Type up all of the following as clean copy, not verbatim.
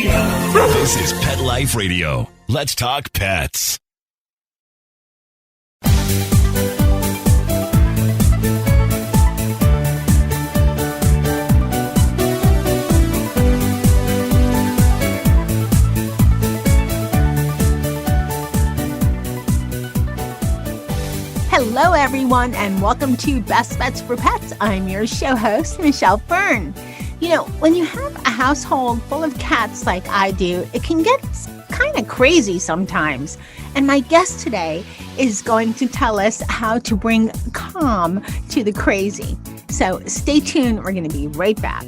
This is Pet Life Radio. Let's talk pets. Hello, everyone, and welcome to Best Bets for Pets. I'm your show host, Michele Fern. You know, when you have a household full of cats like I do, it can get kind of crazy sometimes. And my guest today is going to tell us how to bring calm to the crazy. So stay tuned. We're going to be right back.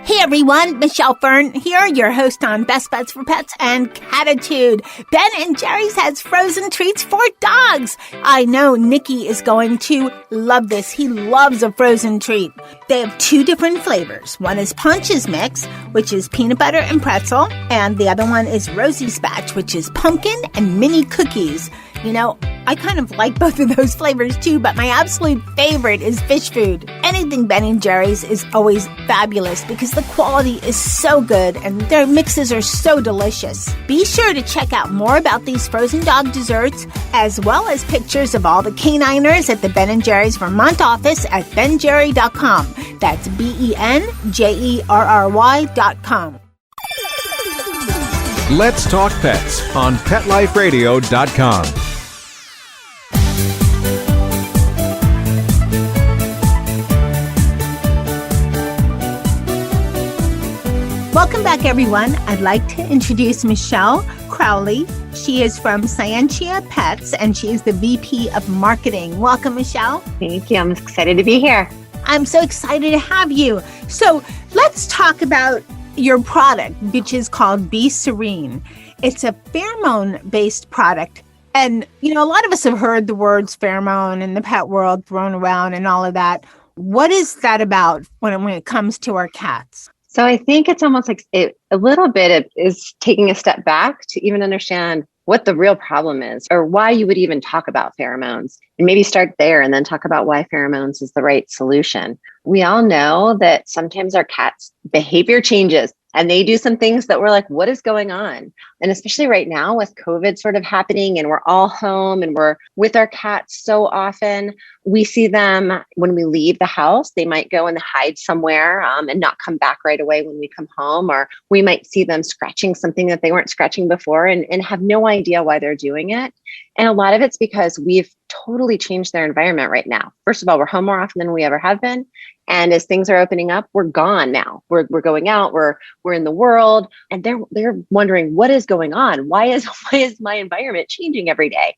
Hey everyone, Michele Fern here, your host on Best Bets for Pets and Catitude. Ben and Jerry's has frozen treats for dogs. I know Nikki is going to love this. He loves a frozen treat. They have two different flavors. One is Punch's Mix, which is peanut butter and pretzel, and the other one is Rosie's Batch, which is pumpkin and mini cookies. You know, I kind of like both of those flavors too, but my absolute favorite is fish food. Anything Ben & Jerry's is always fabulous because the quality is so good and their mixes are so delicious. Be sure to check out more about these frozen dog desserts as well as pictures of all the caniners at the Ben & Jerry's Vermont office at benjerry.com. That's BENJERRY.com. Let's Talk Pets on PetLifeRadio.com. Welcome back, everyone. I'd like to introduce Michele Crowley. She is from Scientia Pets, and she is the VP of Marketing. Welcome, Michele. Thank you. I'm excited to be here. I'm so excited to have you. So let's talk about your product, which is called bSerene. It's a pheromone-based product. And, you know, a lot of us have heard the words pheromone in the pet world thrown around and all of that. What is that about when it comes to our cats? So I think it's almost like a little bit is taking a step back to even understand what the real problem is or why you would even talk about pheromones, and maybe start there and then talk about why pheromones is the right solution. We all know that sometimes our cats' behavior changes and they do some things that we're like, what is going on? And especially right now with COVID sort of happening and we're all home and we're with our cats so often, we see them when we leave the house, they might go and hide somewhere and not come back right away when we come home. Or we might see them scratching something that they weren't scratching before and have no idea why they're doing it. And a lot of it's because we've totally changed their environment right now. First of all, we're home more often than we ever have been. And as things are opening up, we're gone now. We're going out, we're in the world, and they're wondering what is going on? Why is my environment changing every day?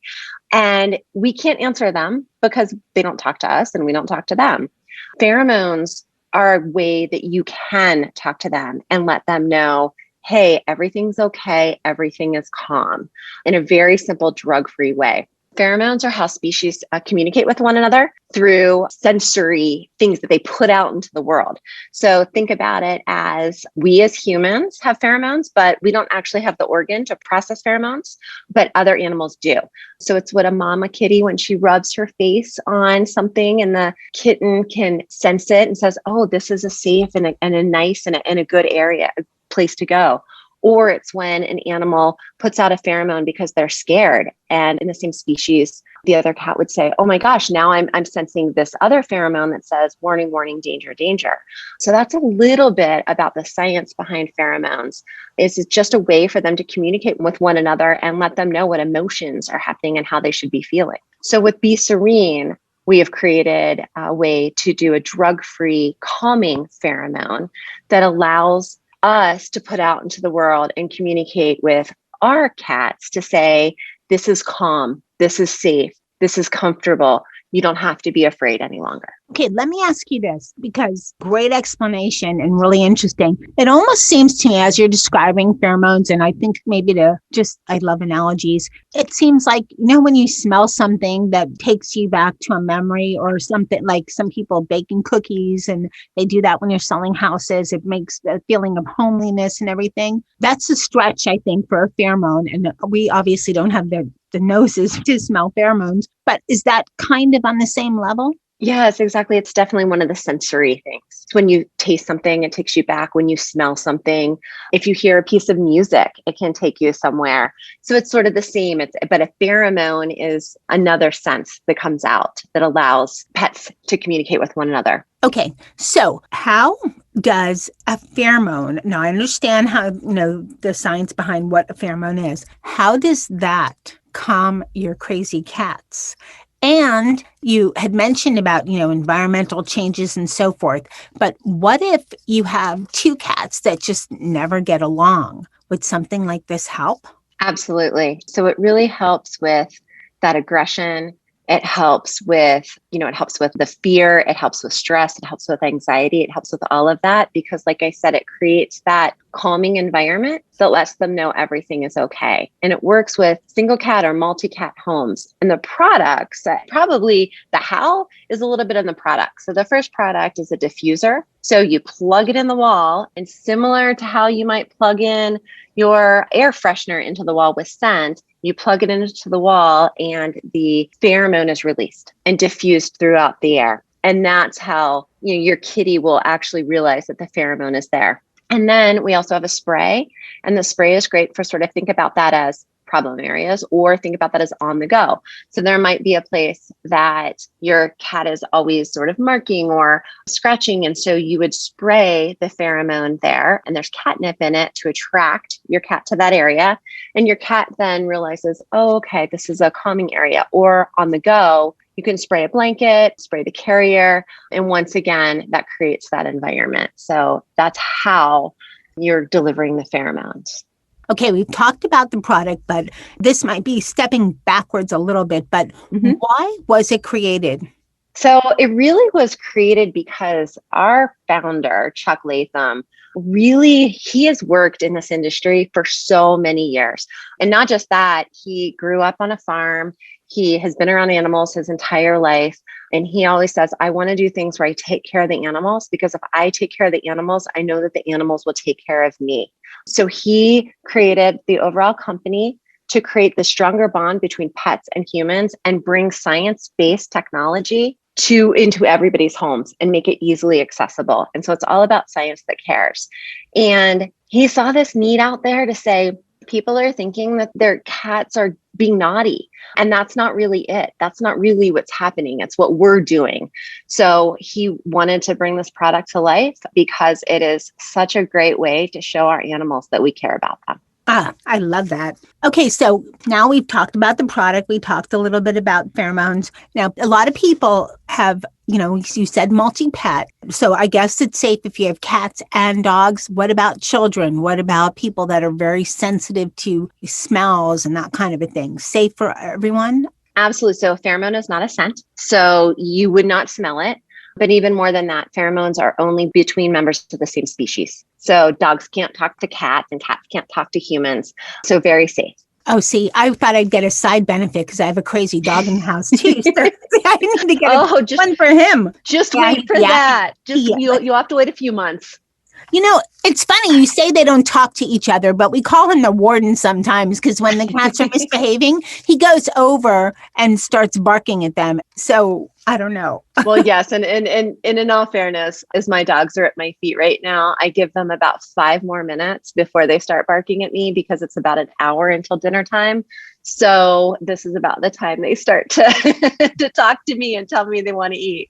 And we can't answer them because they don't talk to us and we don't talk to them. Pheromones are a way that you can talk to them and let them know, hey, everything's okay, everything is calm, in a very simple drug-free way. Pheromones are how species communicate with one another through sensory things that they put out into the world. So think about it as we as humans have pheromones, but we don't actually have the organ to process pheromones, but other animals do. So it's what a mama kitty, when she rubs her face on something and the kitten can sense it and says, oh, this is a safe and a nice and a good area, a place to go. Or it's when an animal puts out a pheromone because they're scared. And in the same species, the other cat would say, oh my gosh, now I'm sensing this other pheromone that says, warning, warning, danger, danger. So that's a little bit about the science behind pheromones. It's just a way for them to communicate with one another and let them know what emotions are happening and how they should be feeling. So with bSerene, we have created a way to do a drug-free calming pheromone that allows us to put out into the world and communicate with our cats to say, this is calm, this is safe, this is comfortable. You don't have to be afraid any longer. Okay, let me ask you this, because great explanation and really interesting. It almost seems to me as you're describing pheromones, and I think maybe I love analogies. It seems like, when you smell something that takes you back to a memory, or something like some people baking cookies and they do that when you're selling houses. It makes the feeling of homeliness and everything. That's a stretch, I think, for a pheromone. And we obviously don't have the noses to smell pheromones, but is that kind of on the same level? Yes, exactly. It's definitely one of the sensory things. When you taste something, it takes you back. When you smell something, if you hear a piece of music, it can take you somewhere. So it's sort of the same. But a pheromone is another sense that comes out that allows pets to communicate with one another. Okay, so how does a pheromone, now I understand how, the science behind what a pheromone is. How does that calm your crazy cats? And you had mentioned about, environmental changes and so forth. But what if you have two cats that just never get along? Would something like this help? Absolutely. So it really helps with that aggression. It helps with, it helps with the fear. It helps with stress. It helps with anxiety. It helps with all of that because, like I said, it creates that calming environment that lets them know everything is okay. And it works with single cat or multi-cat homes. And the products, probably the how is a little bit in the product. So the first product is a diffuser. So you plug it in the wall, and similar to how you might plug in your air freshener into the wall with scent, you plug it into the wall and the pheromone is released and diffused throughout the air. And that's how your kitty will actually realize that the pheromone is there. And then we also have a spray, and the spray is great for sort of think about that as problem areas or think about that as on the go. So there might be a place that your cat is always sort of marking or scratching. And so you would spray the pheromone there, and there's catnip in it to attract your cat to that area. And your cat then realizes, oh, okay, this is a calming area. Or on the go, you can spray a blanket, spray the carrier. And once again, that creates that environment. So that's how you're delivering the pheromones. Okay, we've talked about the product, but this might be stepping backwards a little bit, but why was it created? So it really was created because our founder, Chuck Latham, he has worked in this industry for so many years. And not just that, he grew up on a farm. He has been around animals his entire life. And he always says, I want to do things where I take care of the animals, because if I take care of the animals, I know that the animals will take care of me. So he created the overall company to create the stronger bond between pets and humans and bring science-based technology into everybody's homes and make it easily accessible. And so it's all about science that cares. And he saw this need out there to say, people are thinking that their cats are being naughty. And that's not really it. That's not really what's happening. It's what we're doing. So he wanted to bring this product to life because it is such a great way to show our animals that we care about them. I love that. Okay, so now we've talked about the product. We talked a little bit about pheromones. Now, a lot of people have, you said multi-pet. So I guess it's safe if you have cats and dogs. What about children? What about people that are very sensitive to smells and that kind of a thing? Safe for everyone? Absolutely. So pheromone is not a scent. So you would not smell it. But even more than that, pheromones are only between members of the same species. So dogs can't talk to cats and cats can't talk to humans. So very safe. Oh, see, I thought I'd get a side benefit because I have a crazy dog in the house too. So I need to get one for him. Just wait for that. You'll have to wait a few months. It's funny. You say they don't talk to each other, but we call him the warden sometimes because when the cats are misbehaving, he goes over and starts barking at them. So I don't know. Well, yes. And in all fairness, as my dogs are at my feet right now, I give them about 5 more minutes before they start barking at me because it's about an hour until dinner time. So this is about the time they start to, to talk to me and tell me they want to eat.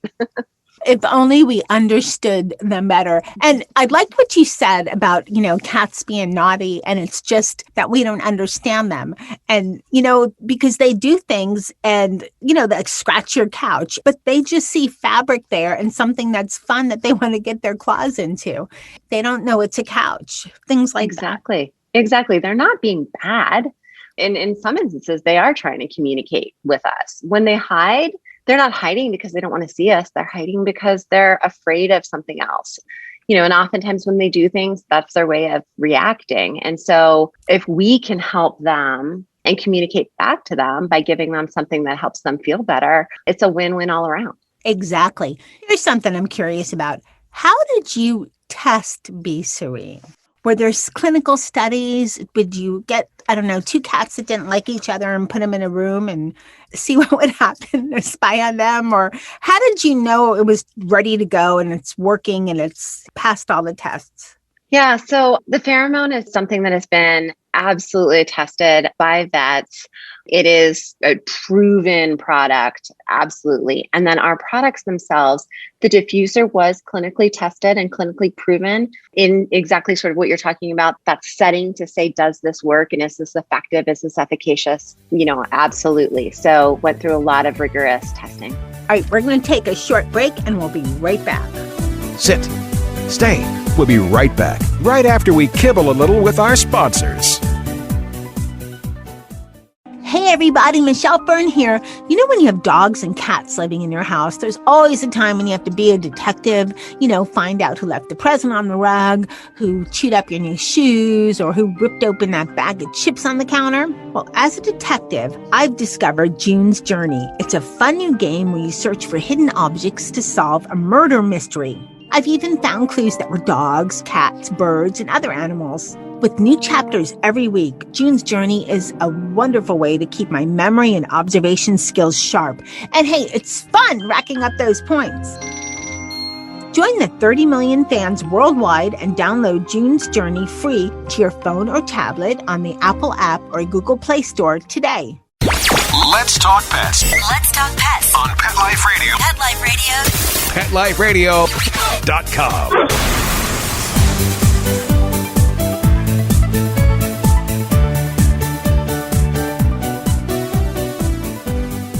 If only we understood them better. And I liked what you said about, cats being naughty, and it's just that we don't understand them. And, because they do things and, they scratch your couch, but they just see fabric there and something that's fun that they want to get their claws into. They don't know it's a couch, things like that. Exactly. They're not being bad. In some instances, they are trying to communicate with us. When they hide, they're not hiding because they don't want to see us. They're hiding because they're afraid of something else. And oftentimes when they do things, that's their way of reacting. And so if we can help them and communicate back to them by giving them something that helps them feel better, it's a win-win all around. Exactly. Here's something I'm curious about. How did you test bSerene? Were there clinical studies? Would you get, I don't know, two cats that didn't like each other and put them in a room and see what would happen or spy on them? Or how did you know it was ready to go and it's working and it's passed all the tests? Yeah, so the pheromone is something that has been absolutely tested by vets. It is a proven product, absolutely. And then our products themselves, the diffuser was clinically tested and clinically proven in exactly sort of what you're talking about, that setting to say, does this work? And is this effective? Is this efficacious? Absolutely. So went through a lot of rigorous testing. All right, we're going to take a short break and we'll be right back. Sit. Stay. We'll be right back, right after we kibble a little with our sponsors. Hey everybody, Michele Fern here. You know when you have dogs and cats living in your house, there's always a time when you have to be a detective, find out who left the present on the rug, who chewed up your new shoes, or who ripped open that bag of chips on the counter. Well, as a detective, I've discovered June's Journey. It's a fun new game where you search for hidden objects to solve a murder mystery. I've even found clues that were dogs, cats, birds, and other animals. With new chapters every week, June's Journey is a wonderful way to keep my memory and observation skills sharp. And hey, it's fun racking up those points. Join the 30 million fans worldwide and download June's Journey free to your phone or tablet on the Apple app or Google Play Store today. Let's talk pets. Let's talk pets On Pet Life Radio. Pet Life Radio. PetLifeRadio.com.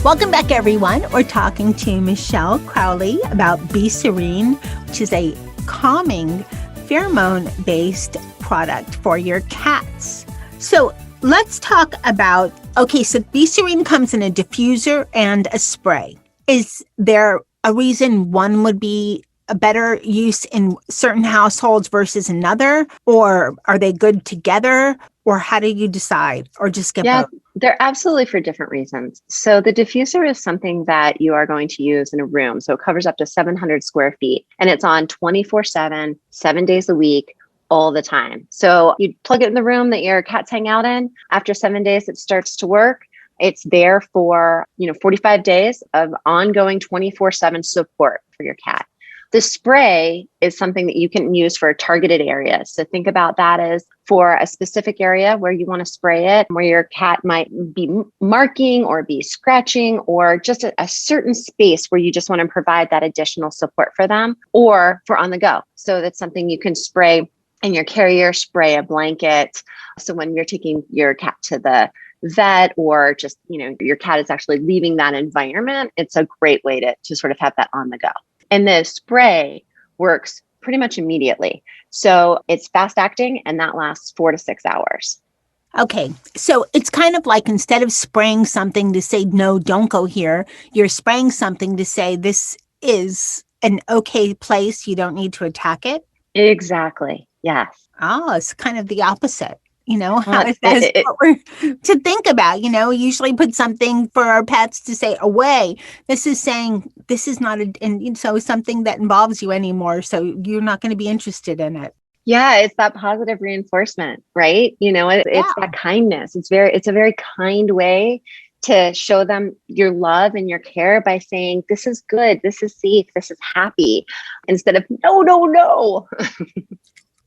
Welcome back, everyone. We're talking to Michele Crowley about bSerene, which is a calming pheromone-based product for your cats. So let's talk about, so bSerene comes in a diffuser and a spray. Is there a reason one would be a better use in certain households versus another? Or are they good together? Or how do you decide? Or just get both? They're absolutely for different reasons. So the diffuser is something that you are going to use in a room. So it covers up to 700 square feet and it's on 24/7, 7 days a week, all the time. So you plug it in the room that your cats hang out in. After 7 days, it starts to work. It's there for, 45 days of ongoing 24/7 support for your cat. The spray is something that you can use for targeted areas. So think about that as for a specific area where you want to spray it, where your cat might be marking or be scratching, or just a certain space where you just want to provide that additional support for them, or for on the go. So that's something you can spray in your carrier, spray a blanket. So when you're taking your cat to the vet, or just, your cat is actually leaving that environment, it's a great way to sort of have that on the go. And the spray works pretty much immediately. So it's fast acting and that lasts 4 to 6 hours. Okay. So it's kind of like instead of spraying something to say, no, don't go here, you're spraying something to say this is an okay place. You don't need to attack it. Exactly. Yes. Oh, it's kind of the opposite. That's what we're to think about. We usually put something for our pets to say away. This is saying this is not so something that involves you anymore. So you're not going to be interested in it. Yeah, it's that positive reinforcement, right? It's that kindness. It's a very kind way to show them your love and your care by saying, this is good, this is safe, this is happy, instead of no.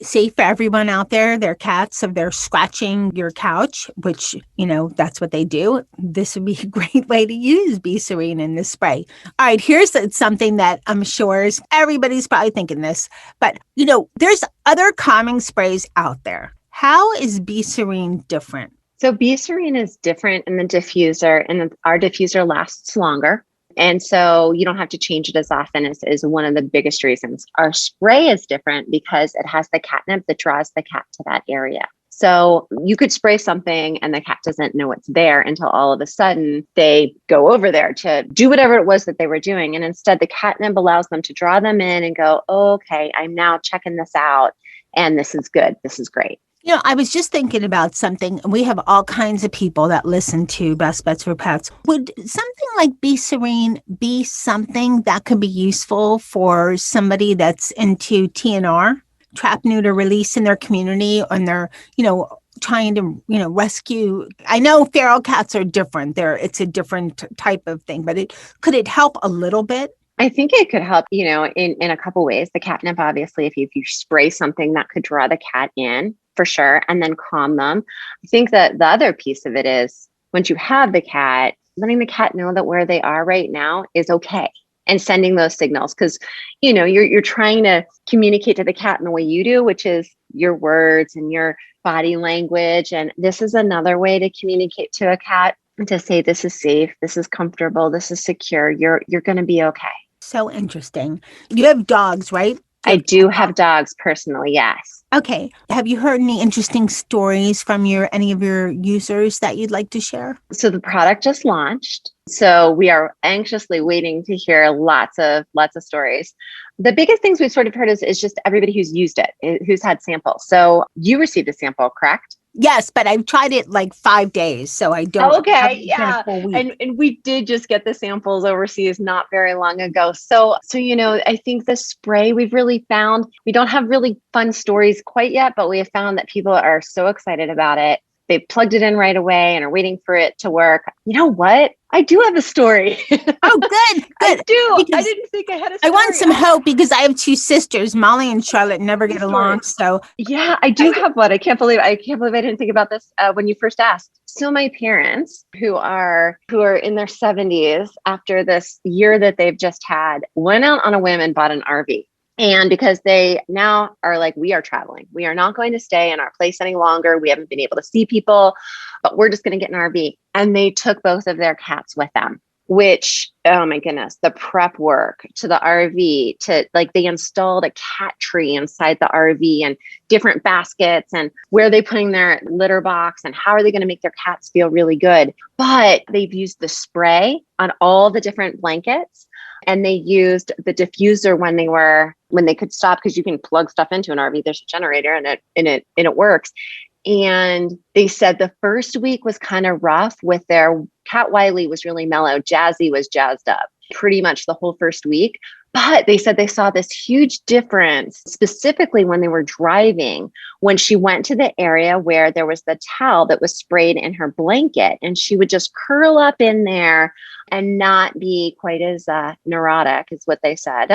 See, for everyone out there, their cats, if they're scratching your couch, which, that's what they do, this would be a great way to use bSerene in this spray. All right, here's something that I'm sure everybody's probably thinking this, but, there's other calming sprays out there. How is bSerene different? So bSerene is different in the diffuser, and our diffuser lasts longer. And so you don't have to change it as often is one of the biggest reasons. Our spray is different because it has the catnip that draws the cat to that area. So you could spray something and the cat doesn't know it's there until all of a sudden they go over there to do whatever it was that they were doing. And instead the catnip allows them to draw them in and go, oh, okay, I'm now checking this out. And this is good. This is great. I was just thinking about something. We have all kinds of people that listen to Best Bets for Pets. Would something like bSerene be something that could be useful for somebody that's into TNR? trap, neuter, release in their community and they're, trying to, rescue. I know feral cats are different. It's a different type of thing, but could it help a little bit? I think it could help, in a couple ways. The catnip, obviously, if you spray something that could draw the cat in for sure, and then calm them. I think that the other piece of it is once you have the cat, letting the cat know that where they are right now is okay. And sending those signals because, you're trying to communicate to the cat in the way you do, which is your words and your body language. And this is another way to communicate to a cat to say, this is safe, this is comfortable, this is secure. You're going to be okay. So interesting. You have dogs, right? I do have dogs personally, yes. Okay. Have you heard any interesting stories from any of your users that you'd like to share? So the product just launched. So we are anxiously waiting to hear lots of stories. The biggest things we've sort of heard is just everybody who's used it, who's had samples. So you received a sample, correct? Yes, but I've tried it like 5 days, so I don't. Okay, yeah, and we did just get the samples overseas not very long ago. So I think the spray we've really found, we don't have really fun stories quite yet, but we have found that people are so excited about it. They plugged it in right away and are waiting for it to work. You know what? I do have a story. Oh, good. I do. I didn't think I had a story. I want some hope because I have 2 sisters. Molly and Charlotte never get along. So yeah, I do have one. I can't believe I didn't think about this when you first asked. So my parents, who are in their 70s, after this year that they've just had, went out on a whim and bought an RV. And because they now are like, we are traveling. We are not going to stay in our place any longer. We haven't been able to see people, but we're just going to get an RV. And they took both of their cats with them, which, oh my goodness, the prep work to the RV they installed a cat tree inside the RV and different baskets and where are they putting their litter box and how are they going to make their cats feel really good. But they've used the spray on all the different blankets. And they used the diffuser when they could stop, because you can plug stuff into an RV. There's a generator and it works. And they said the first week was kind of rough with their cat. Wiley was really mellow. Jazzy was jazzed up pretty much the whole first week. But they said they saw this huge difference, specifically when they were driving, when she went to the area where there was the towel that was sprayed in her blanket, and she would just curl up in there and not be quite as neurotic, is what they said,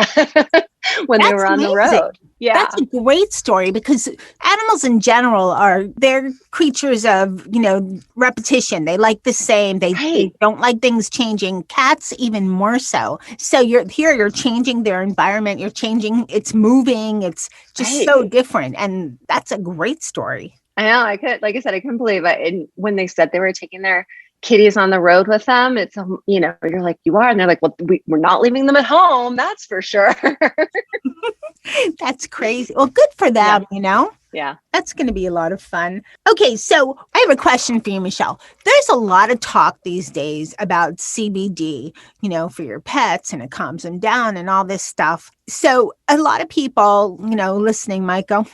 when they were on the road. Yeah. That's a great story because animals in general they're creatures of, repetition. They like the same. They don't like things changing. Cats even more so. So you're changing their environment. You're changing, it's moving. It's just so different. And that's a great story. I know. I couldn't believe it. And when they said they were taking their kitties on the road with them, it's, you're like, you are. And they're like, well, we're not leaving them at home. That's for sure. That's crazy. Well, good for them, Yeah. That's going to be a lot of fun. Okay, so I have a question for you, Michele. There's a lot of talk these days about CBD, for your pets, and it calms them down and all this stuff. So a lot of people, listening might go,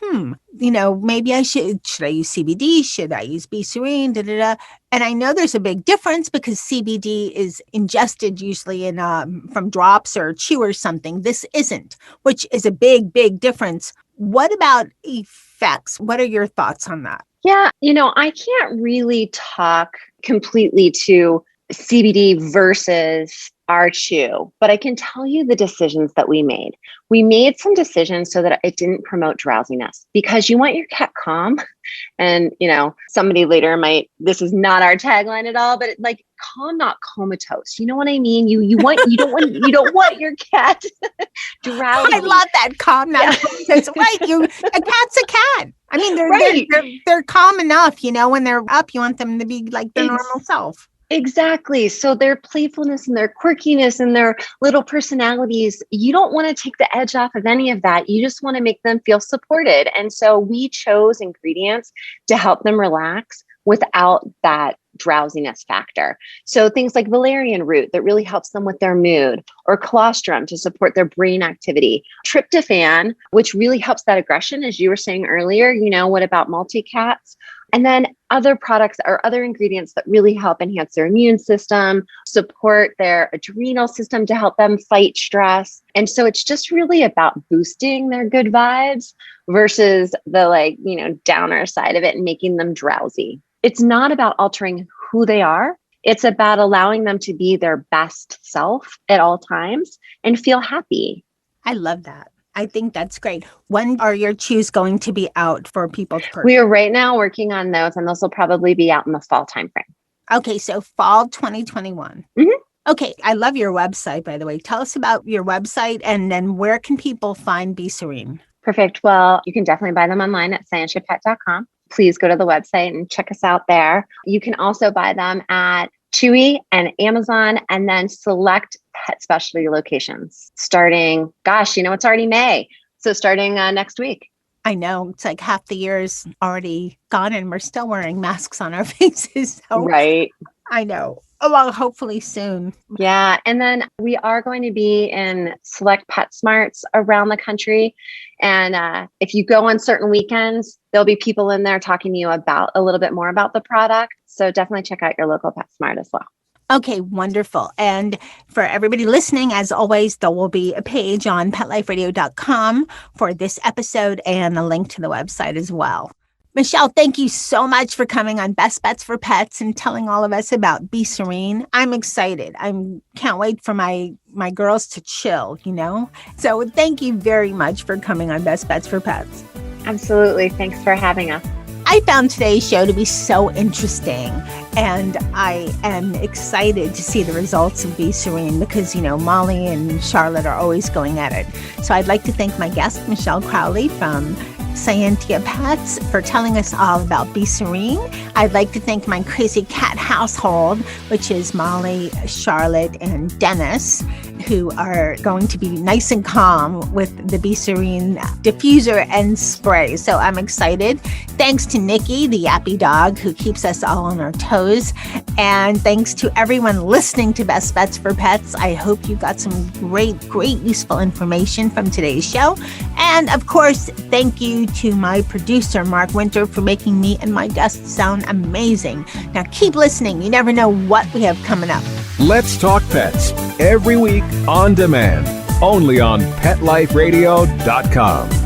maybe I should I use CBD? Should I use bSerene? And I know there's a big difference because CBD is ingested usually in from drops or chew or something. This isn't, which is a big, big difference. What about effects? What are your thoughts on that? Yeah, I can't really talk completely to CBD versus our chew, but I can tell you the decisions that we made. We made some decisions so that it didn't promote drowsiness, because you want your cat calm. And, somebody later this is not our tagline at all, but calm, not comatose. You know what I mean? You don't want your cat drowsy. I love that, calm, not comatose. Right. A cat's a cat. I mean, they're calm enough, when they're up, you want them to be like their normal self. Exactly. So their playfulness and their quirkiness and their little personalities, you don't want to take the edge off of any of that. You just want to make them feel supported. And so we chose ingredients to help them relax without that drowsiness factor. So things like valerian root that really helps them with their mood, or colostrum to support their brain activity, tryptophan, which really helps that aggression, as you were saying earlier. What about multi-cats? And then other products or other ingredients that really help enhance their immune system, support their adrenal system to help them fight stress. And so it's just really about boosting their good vibes versus the downer side of it and making them drowsy. It's not about altering who they are. It's about allowing them to be their best self at all times and feel happy. I love that. I think that's great. When are your chews going to be out for people to purchase? We are right now working on those, and those will probably be out in the fall timeframe. Okay, so fall 2021. Mm-hmm. Okay, I love your website, by the way. Tell us about your website, and then where can people find bSerene? Perfect. Well, you can definitely buy them online at scientiapet.com. Please go to the website and check us out there. You can also buy them at Chewy and Amazon, and then select pet specialty locations starting, it's already May. So starting next week. I know. It's like half the year is already gone and we're still wearing masks on our faces. So right. I know. Oh, well, hopefully soon. Yeah. And then we are going to be in select PetSmarts around the country. And if you go on certain weekends, there'll be people in there talking to you about a little bit more about the product. So definitely check out your local PetSmart as well. Okay, wonderful. And for everybody listening, as always, there will be a page on PetLifeRadio.com for this episode and a link to the website as well. Michele, thank you so much for coming on Best Bets for Pets and telling all of us about bSerene. I'm excited. I can't wait for my girls to chill, So thank you very much for coming on Best Bets for Pets. Absolutely. Thanks for having us. I found today's show to be so interesting, and I am excited to see the results of bSerene because, Molly and Charlotte are always going at it. So I'd like to thank my guest, Michele Crowley from Scientia Pet, for telling us all about bSerene. I'd like to thank my crazy cat household, which is Molly, Charlotte, and Dennis, who are going to be nice and calm with the bSerene diffuser and spray. So I'm excited. Thanks to Nikki, the yappy dog, who keeps us all on our toes. And thanks to everyone listening to Best Bets for Pets. I hope you got some great useful information from today's show. And of course, thank you to my producer, Mark Winter, for making me and my guests sound amazing. Now keep listening. You never know what we have coming up. Let's Talk Pets, every week on demand, only on PetLifeRadio.com.